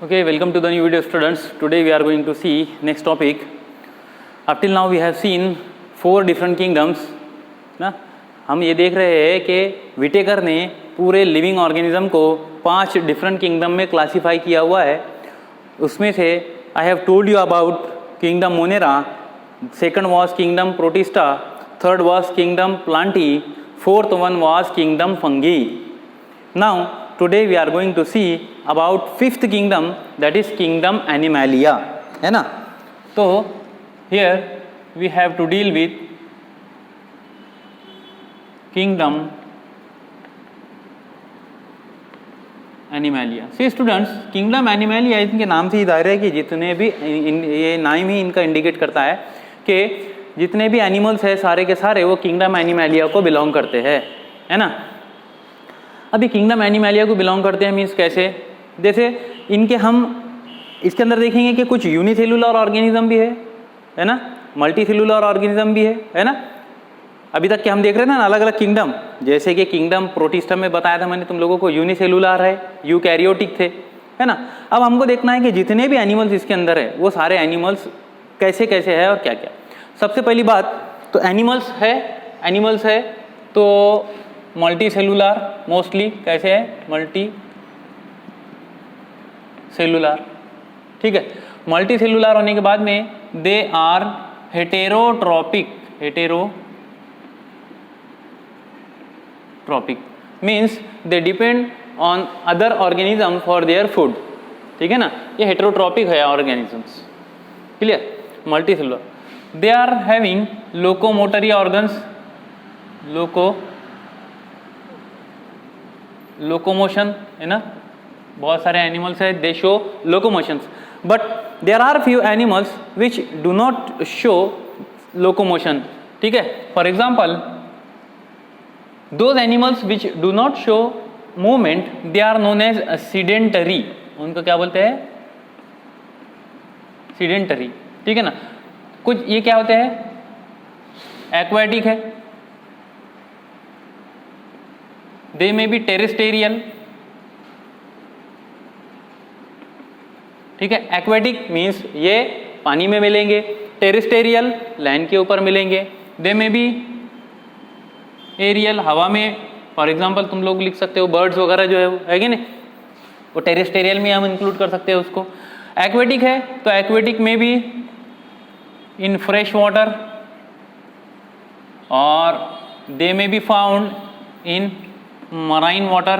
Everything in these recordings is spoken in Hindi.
Okay, welcome to the new video, students. Today we are going to see next topic. Up till now we have seen 4 different kingdoms. ना हम ये देख रहे हैं कि विटेकर ने पूरे लिविंग ऑर्गेनिज्म को 5 डिफरेंट किंगडम में क्लासीफाई किया हुआ है. उसमें से I have told you about kingdom Monera, second was kingdom protista, third was kingdom Plantae, fourth one was kingdom fungi. Now today we are going to see about fifth kingdom, that is kingdom animalia, है ना. तो here we have to deal with kingdom animalia. See students, kingdom animalia इनके नाम से ही जाहिर है कि जितने भी ये नाम ही इनका इंडिकेट करता है कि जितने भी एनिमल्स है सारे के सारे वो किंगडम एनिमेलिया को बिलोंग करते हैं, है ना. अभी किंगडम एनिमेलिया को बिलोंग करते हैं मीन्स कैसे, जैसे इनके हम इसके अंदर देखेंगे कि कुछ यूनिसेलुलर ऑर्गेनिज्म भी है ना, मल्टी सेलुलर ऑर्गेनिज्म भी है ना. अभी तक के हम देख रहे हैं ना अलग अलग किंगडम, जैसे कि किंगडम प्रोटिस्टा में बताया था मैंने तुम लोगों को यूनिसेलुलर है, यूकैरियोटिक थे, है ना. अब हमको देखना है कि जितने भी एनिमल्स इसके अंदर है वो सारे एनिमल्स कैसे कैसे है और क्या क्या. सबसे पहली बात तो एनिमल्स है तो मल्टी सेलुलर, मोस्टली कैसे है मल्टी सेलुलर, ठीक है. मल्टी सेलुलर होने के बाद में they are heterotrophic means they depend on other organism for their food, ठीक है ना. ये हेटेरोट्रॉपिक है organisms, clear. Multicellular, they are having locomotory organs, locomotion है ना. बहुत सारे एनिमल्स है they show locomotions, but there are few animals which do not show locomotion, ठीक है. For example those animals which do not show movement they are known as sedentary. उनको क्या बोलते हैं, सीडेंटरी, ठीक है ना. कुछ ये क्या होते हैं, एक्वाटिक है, दे मे बी टेरेस्टेरियल, ठीक है. एक्वेटिक मीन्स ये पानी में मिलेंगे, टेरेस्टेरियल लैंड के ऊपर मिलेंगे, दे मे बी एरियल हवा में. फॉर एग्जांपल तुम लोग लिख सकते हो बर्ड्स वगैरह जो है कि नहीं, वो टेरेस्टेरियल में हम इंक्लूड कर सकते हैं उसको. एक्वेटिक है तो एक्वेटिक में भी इन फ्रेश वाटर और they may be found in marine water,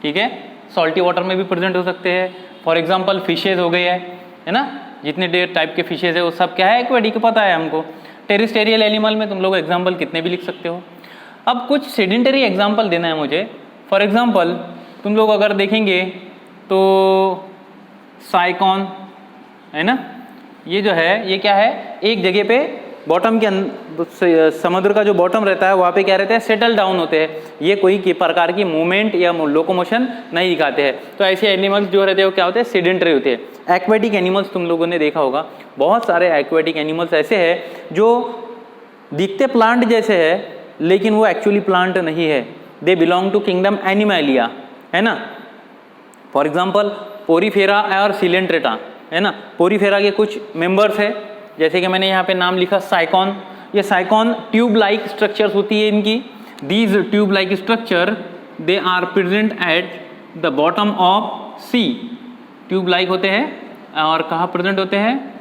ठीक है. सॉल्टी वाटर में भी प्रेजेंट हो सकते हैं. फॉर एग्जांपल फिशेज हो गए है ना, जितने डेर टाइप के फिशेज है वो सब क्या है, एक्वेटिक, पता है हमको. टेरेस्टेरियल एनिमल में तुम लोग एग्जांपल कितने भी लिख सकते हो. अब कुछ सेडेंटरी एग्जांपल देना है मुझे. फॉर एग्जांपल तुम लोग अगर देखेंगे तो साइकॉन है ना, ये जो है ये क्या है, एक जगह पे बॉटम के समुद्र का जो बॉटम रहता है वहाँ पे क्या रहता है, सेटल डाउन होते हैं. ये कोई प्रकार की मूवमेंट या लोकोमोशन नहीं दिखाते हैं. तो ऐसे एनिमल्स जो रहते हैं वो क्या होते हैं, सेडेंटरी होते हैं. एक्वेटिक एनिमल्स तुम लोगों ने देखा होगा, बहुत सारे एक्वेटिक एनिमल्स ऐसे हैं जो दिखते प्लांट जैसे है लेकिन वो एक्चुअली प्लांट नहीं है. They belong to kingdom Animalia, है ना. फॉर एग्जाम्पल पोरीफेरा और सिलेंट्रेटा, है ना. पोरीफेरा के कुछ मेंबर्स है, जैसे कि मैंने यहाँ पे नाम लिखा साइकॉन. ये साइकॉन ट्यूब लाइक स्ट्रक्चर्स होती है इनकी. These tube like structure they are present at the bottom of sea. Tube like होते हैं और कहाँ प्रेजेंट होते हैं,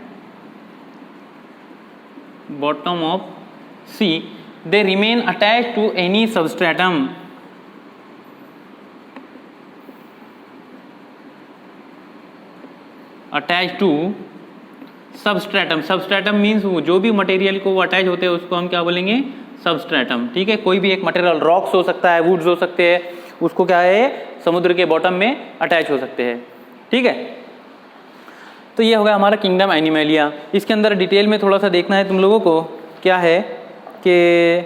bottom of sea. They remain attach to any substratum. Attach to substratum. Substratum means जो भी मटेरियल को वो अटैच होते हैं उसको हम क्या बोलेंगे, सबस्ट्रेटम, ठीक है. कोई भी एक मटेरियल, रॉक्स हो सकता है, वुड्स हो सकते हैं, उसको क्या है समुद्र के बॉटम में अटैच हो सकते हैं, ठीक है. तो ये हो गया हमारा किंगडम एनिमेलिया. इसके अंदर डिटेल में थोड़ा सा देखना है तुम लोगों को, क्या है कि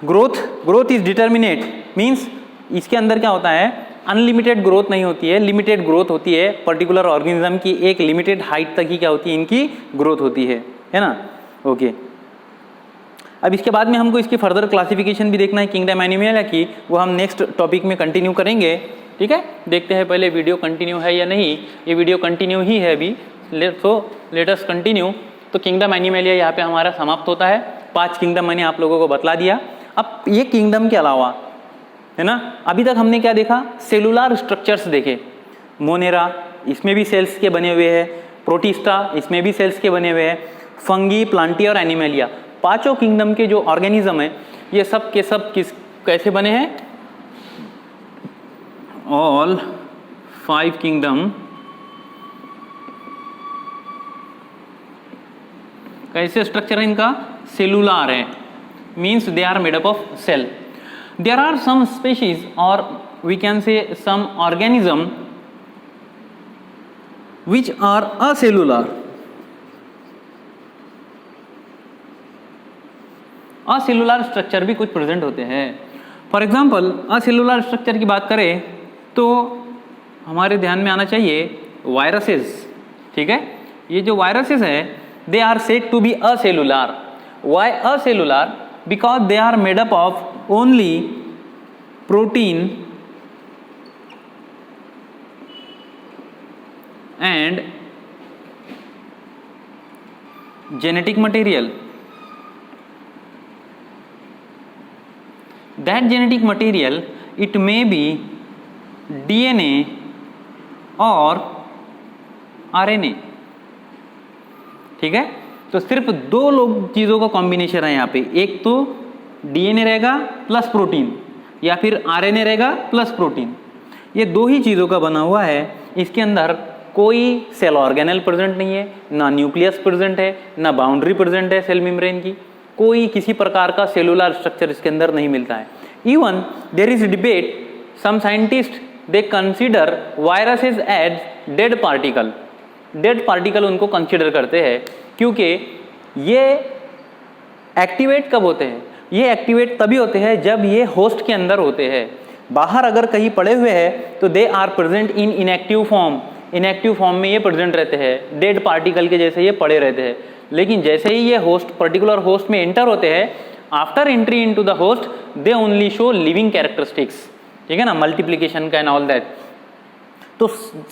ग्रोथ इज डिटर्मिनेट मीन्स इसके अंदर क्या होता है, अनलिमिटेड ग्रोथ नहीं होती है, लिमिटेड ग्रोथ होती है. पर्टिकुलर ऑर्गेनिज्म की एक लिमिटेड हाइट तक ही क्या होती है, इनकी ग्रोथ होती है ना. ओके. अब इसके बाद में हमको इसकी फर्दर क्लासिफिकेशन भी देखना है किंगडम एनिमेलिया की, वो हम नेक्स्ट टॉपिक में कंटिन्यू करेंगे. ठीक है, देखते हैं पहले वीडियो कंटिन्यू है या नहीं। ये वीडियो कंटिन्यू ही है अभी, लेट अस कंटिन्यू। तो किंगडम एनिमलिया यहाँ पे हमारा समाप्त होता है। 5 किंगडम मैंने आप लोगों को बतला दिया। अब ये किंगडम के अलावा, है ना, अभी तक हमने क्या देखा, सेलुलर स्ट्रक्चर्स देखे। मोनेरा, इसमें भी सेल्स के बने हुए हैं। प्रोटिस्टा, इसमें भी सेल्स के बने हुए हैं। फंगी, प्लांटी और एनिमलिया, 5 किंगडम के जो ऑर्गेनिज्म है ये सब के सब कैसे बने हैं? ऑल 5 किंगडम कैसे स्ट्रक्चर है इनका? सेलुलर है, means they are made up of cell. There are some species और we can say some organism which are acellular. Acellular structure भी कुछ प्रेजेंट होते हैं। फॉर एग्जाम्पल असेलुलर स्ट्रक्चर की बात करें तो हमारे ध्यान में आना चाहिए वायरसेस। ठीक है, ये जो वायरसेस है they are said to be acellular. Why acellular? Because they are made up of only protein and genetic material. That genetic material, it may be DNA और RNA। ठीक है, तो सिर्फ 2 लोग चीज़ों का कॉम्बिनेशन है यहाँ पे, एक तो DNA रहेगा प्लस प्रोटीन या फिर RNA रहेगा प्लस प्रोटीन। ये 2 ही चीज़ों का बना हुआ है। इसके अंदर कोई सेल ऑर्गेनेल प्रेजेंट नहीं है, ना न्यूक्लियस प्रेजेंट है, ना बाउंड्री प्रेजेंट है सेल मेम्ब्रेन की। कोई किसी प्रकार का सेलुलर स्ट्रक्चर इसके अंदर नहीं मिलता है। Even there is debate, some scientist they consider viruses as dead particle. Dead particle उनको कंसीडर करते हैं क्योंकि ये एक्टिवेट कब होते हैं? ये एक्टिवेट तभी होते हैं जब ये होस्ट के अंदर होते हैं। बाहर अगर कहीं पड़े हुए हैं तो they are present in inactive form. Inactive form में ये प्रेजेंट रहते हैं, डेड पार्टिकल के जैसे ये पड़े रहते हैं। लेकिन जैसे ही ये होस्ट, पर्टिकुलर होस्ट में एंटर होते हैं, after entry into the host they only show living characteristics. ठीक है ना, मल्टीप्लिकेशन का एंड ऑल दैट। तो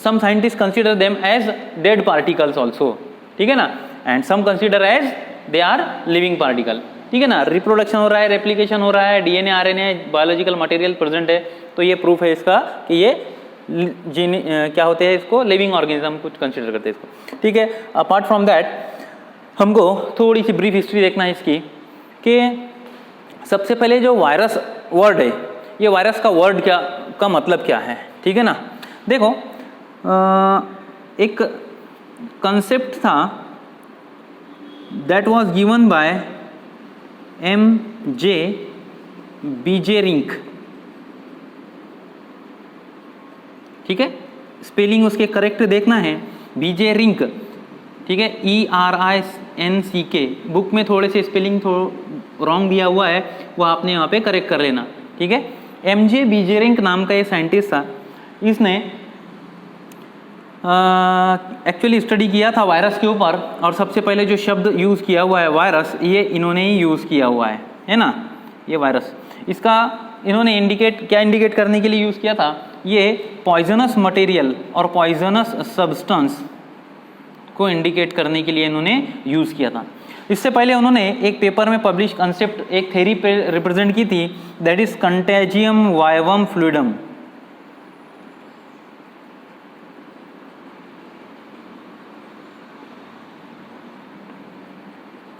some scientist consider them as dead particles also. ठीक है ना, and some consider as they are living particle. ठीक है ना, रिप्रोडक्शन हो रहा है, रेप्लिकेशन हो रहा है, DNA RNA biological material present है, तो ये प्रूफ है इसका कि ये क्या होते हैं, इसको लिविंग ऑर्गेनिज्म कुछ कंसीडर करते हैं इसको। ठीक है, अपार्ट फ्रॉम दैट हमको थोड़ी सी ब्रीफ हिस्ट्री देखना है इसकी कि सबसे पहले जो वायरस वर्ड है, ये वायरस का वर्ड क्या का मतलब क्या है। ठीक है ना, देखो एक कंसेप्ट था that was given by M.J. बीजेरिंक। ठीक है, स्पेलिंग उसके करेक्ट देखना है, बीजेरिंक। ठीक है, ERINCK। बुक में थोड़े से स्पेलिंग रॉन्ग दिया हुआ है, वो आपने यहाँ पे करेक्ट कर लेना। ठीक है, M.J. बीजेरिंक नाम का ये साइंटिस्ट था। इसने एक्चुअली स्टडी किया था वायरस के ऊपर, और सबसे पहले जो शब्द यूज़ किया हुआ है वायरस, ये इन्होंने ही यूज़ किया हुआ है ना, ये वायरस। इसका इन्होंने क्या इंडिकेट करने के लिए यूज़ किया था, ये पॉइजनस मटेरियल और पॉइजनस सब्सटेंस को इंडिकेट करने के लिए इन्होंने यूज़ किया था। इससे पहले उन्होंने एक पेपर में पब्लिश कंसेप्ट, एक थ्योरी पे रिप्रेजेंट की थी, that is contagium vivum fluidum.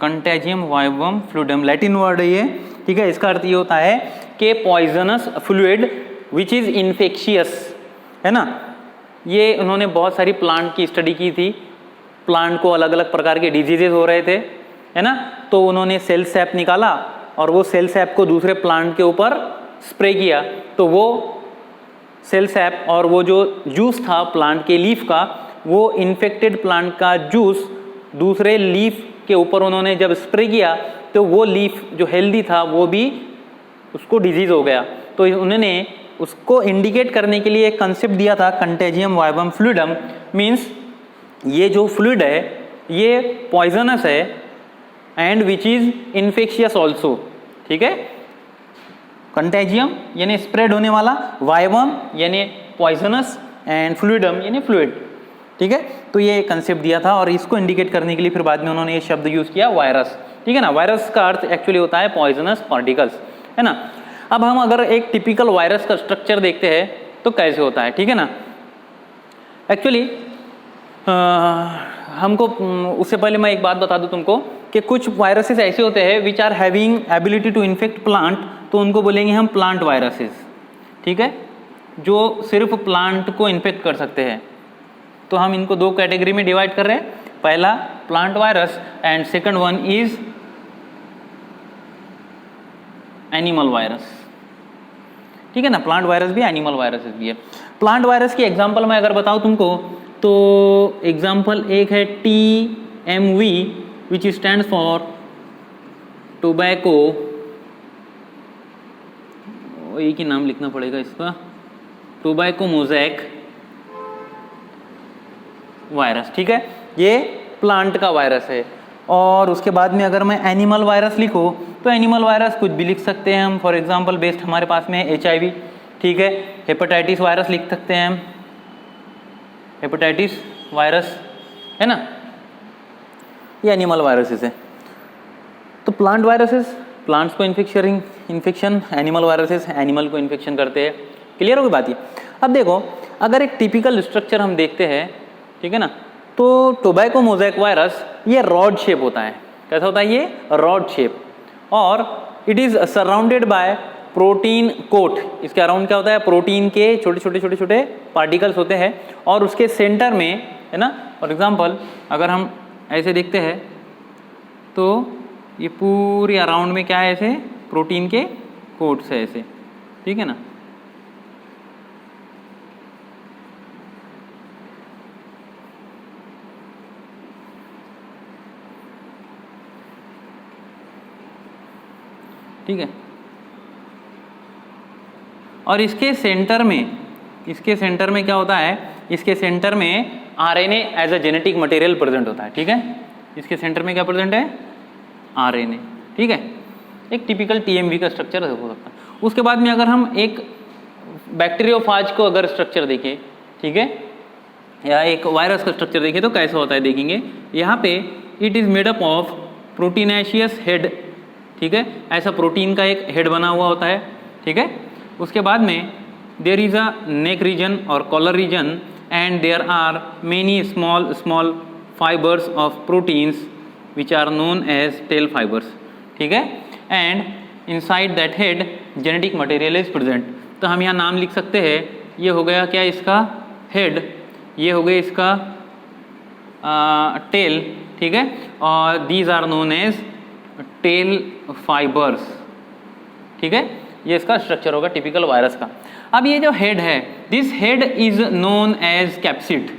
Contagium vivum fluidum Latin word है ये। ठीक है, इसका अर्थ ये होता है कि poisonous fluid which is infectious, है ना। ये उन्होंने बहुत सारी प्लांट की स्टडी की थी, प्लांट को अलग अलग प्रकार के डिजीजेज हो रहे थे, है ना, तो उन्होंने सेल सैप निकाला और वो सेल सैप को दूसरे प्लांट के ऊपर स्प्रे किया, तो वो सेल सैप और वो जो जूस था प्लांट के लीफ का, वो इन्फेक्टेड प्लांट का जूस दूसरे लीफ के ऊपर उन्होंने जब स्प्रे किया तो वो लीफ जो हेल्दी था वो भी उसको डिजीज हो गया। तो उन्होंने उसको इंडिकेट करने के लिए एक कंसेप्ट दिया था कंटेजियम वाइवम फ्लूइडम, मीन्स ये जो फ्लूइड है ये पॉइजनस है and which is infectious also. ठीक है, कंटेजियम यानी स्प्रेड होने वाला, वाइवम यानी पॉइजनस एंड फ्लूइडम यानी फ्लूइड, ठीक है। तो ये कंसेप्ट दिया था और इसको इंडिकेट करने के लिए फिर बाद में उन्होंने ये शब्द यूज किया वायरस, ठीक है ना। वायरस का अर्थ एक्चुअली होता है पॉइजनस पार्टिकल्स, है ना। अब हम अगर एक टिपिकल वायरस का स्ट्रक्चर देखते हैं तो कैसे होता है, ठीक है ना। एक्चुअली हमको उससे पहले मैं एक बात बता दूं तुमको कि कुछ वायरसेस ऐसे होते हैं which are having ability to infect plant, तो उनको बोलेंगे हम प्लांट वायरसेस, ठीक है, जो सिर्फ प्लांट को इन्फेक्ट कर सकते हैं। तो हम इनको दो कैटेगरी में डिवाइड कर रहे हैं, पहला plant virus and second one is animal virus, ठीक है ना। प्लांट वायरस भी एनिमल वायरसेस भी है। प्लांट वायरस की एग्जांपल मैं अगर बताऊं तुमको तो एग्जांपल एक है TMV which stands for tobacco, एक ही नाम लिखना पड़ेगा इसका, टोबैको मोज़ैक वायरस, ठीक है। ये प्लांट का वायरस है। और उसके बाद में अगर मैं एनिमल वायरस लिखूँ तो एनिमल वायरस कुछ भी लिख सकते हैं हम। फॉर एग्जांपल बेस्ट हमारे पास में है HIV, ठीक है। हेपेटाइटिस वायरस लिख सकते हैं हम, हेपेटाइटिस वायरस, है ना, ये एनिमल वायरसेस है। तो प्लांट वायरसेस प्लांट्स को इन्फेक्शन, एनिमल वायरसेस एनिमल को इन्फेक्शन करते हैं। क्लियर होगी बात ये। अब देखो अगर एक टिपिकल स्ट्रक्चर हम देखते हैं, ठीक है ना, तो टोबैको मोज़ैक वायरस ये रॉड शेप होता है। कैसा होता है ये? Rod shape. और it is surrounded by protein coat. इसके अराउंड क्या होता है? प्रोटीन के छोटे छोटे पार्टिकल्स होते हैं और उसके सेंटर में, है ना, फॉर एग्जांपल अगर हम ऐसे देखते हैं तो ये पूरे अराउंड में क्या है, ऐसे प्रोटीन के कोट्स है ऐसे, ठीक है ना। ठीक है। और इसके सेंटर में क्या होता है? इसके सेंटर में RNA as a genetic material present होता है, ठीक है। इसके सेंटर में क्या प्रेजेंट है? RNA, ठीक है। एक टिपिकल TMV का स्ट्रक्चर हो सकता है। उसके बाद में अगर हम एक बैक्टीरियोफाज को अगर स्ट्रक्चर देखें, ठीक है, या एक वायरस का स्ट्रक्चर देखें तो कैसा होता है देखेंगे। यहाँ पे it is made up of proteinaceous head, ठीक है। ऐसा प्रोटीन का एक हेड बना हुआ होता है, ठीक है। उसके बाद में there is a neck region और collar region and there are many small fibres of proteins which are known as tail fibres, ठीक है। And inside that head genetic material is present. तो हम यहाँ नाम लिख सकते हैं, ये हो गया क्या इसका हेड, ये हो गया इसका टेल, ठीक है। और these are known as tail fibres, ठीक है। ये इसका स्ट्रक्चर होगा टिपिकल वायरस का। अब ये जो हेड है, this head is known as capsid.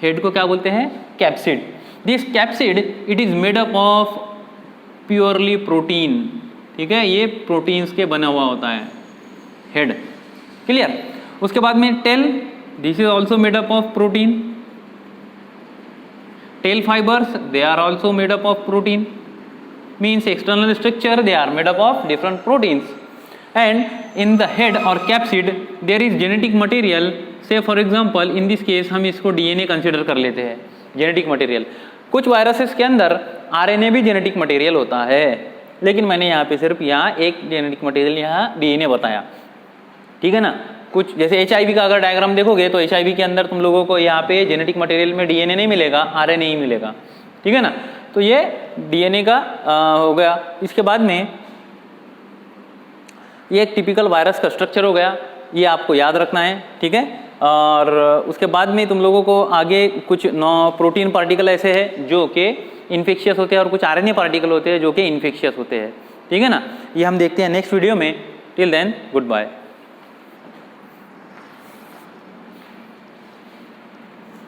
Head को क्या बोलते हैं? Capsid. This capsid it is made up of purely protein, ठीक है। ये प्रोटीन्स के बना हुआ होता है हेड, क्लियर। उसके बाद में tail, this is also made up of protein. Tail fibres they are also made up of protein, means external structure they are made up of different proteins, and in the head or capsid there is genetic material. say for example in this case हम इसको DNA कंसिडर कर लेते हैं जेनेटिक मटेरियल। कुछ वायरसेस के अंदर RNA भी जेनेटिक मटेरियल होता है, लेकिन मैंने यहाँ पे सिर्फ यहाँ एक जेनेटिक मटेरियल यहाँ DNA बताया, ठीक है ना। कुछ जैसे HIV का अगर डायग्राम देखोगे तो HIV के अंदर तुम लोगों को यहाँ पे जेनेटिक मटेरियल में DNA नहीं मिलेगा, RNA ही मिलेगा, ठीक है ना। तो ये DNA का हो गया। इसके बाद में ये एक टिपिकल वायरस का स्ट्रक्चर हो गया, ये आपको याद रखना है, ठीक है। और उसके बाद में तुम लोगों को आगे कुछ प्रोटीन पार्टिकल ऐसे हैं जो कि इन्फेक्शियस होते हैं और कुछ RNA पार्टिकल होते हैं जो कि इन्फेक्शियस होते हैं, ठीक है ना। ये हम देखते हैं नेक्स्ट वीडियो में। Till then good bye.